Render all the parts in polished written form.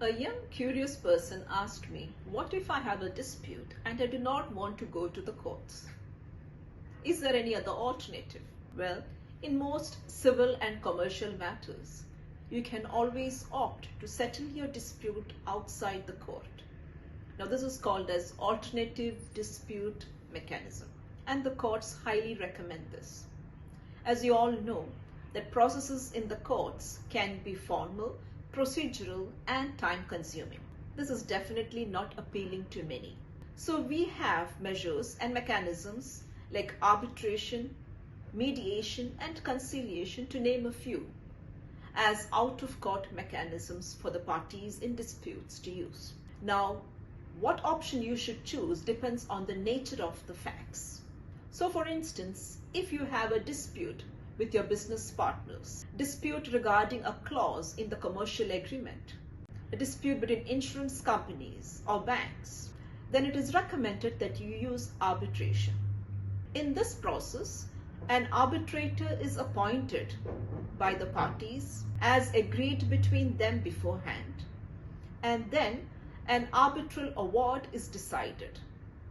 A young, curious person asked me, what if I have a dispute and I do not want to go to the courts? Is there any other alternative? Well, in most civil and commercial matters, you can always opt to settle your dispute outside the court. Now, this is called as alternative dispute mechanism, and the courts highly recommend this. As you all know, that processes in the courts can be formal, procedural, and time-consuming. This is definitely not appealing to many. So we have measures and mechanisms like arbitration, mediation, and conciliation, to name a few, as out-of-court mechanisms for the parties in disputes to use. Now, what option you should choose depends on the nature of the facts. So for instance, if you have a dispute with your business partners, dispute regarding a clause in the commercial agreement, a dispute between insurance companies or banks, then it is recommended that you use arbitration. In this process, an arbitrator is appointed by the parties as agreed between them beforehand, and then an arbitral award is decided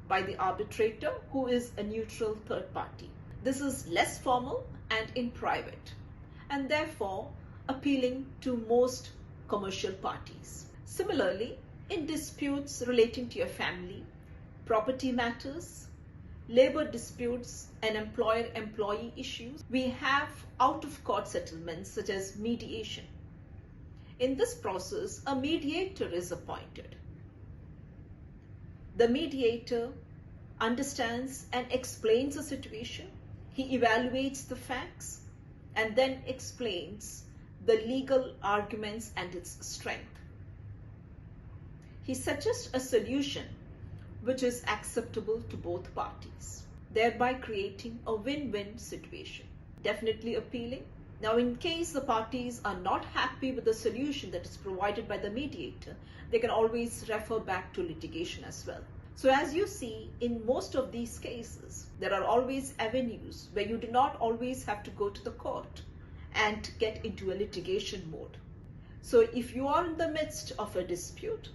by the arbitrator, who is a neutral third party. This is less formal and in private, and therefore appealing to most commercial parties. Similarly, in disputes relating to your family, property matters, labor disputes, and employer-employee issues, we have out-of-court settlements such as mediation. In this process, a mediator is appointed. The mediator understands and explains the situation. He evaluates the facts and then explains the legal arguments and its strength. He suggests a solution which is acceptable to both parties, thereby creating a win-win situation. Definitely appealing. Now, in case the parties are not happy with the solution that is provided by the mediator, they can always refer back to litigation as well. So as you see, in most of these cases, there are always avenues where you do not always have to go to the court and get into a litigation mode. So if you are in the midst of a dispute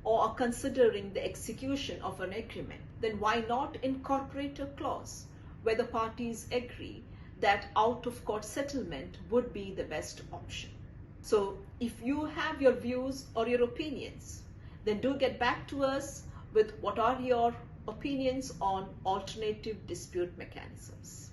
or are considering the execution of an agreement, then why not incorporate a clause where the parties agree that out-of-court settlement would be the best option? So if you have your views or your opinions, then do get back to us with what are your opinions on alternative dispute mechanisms.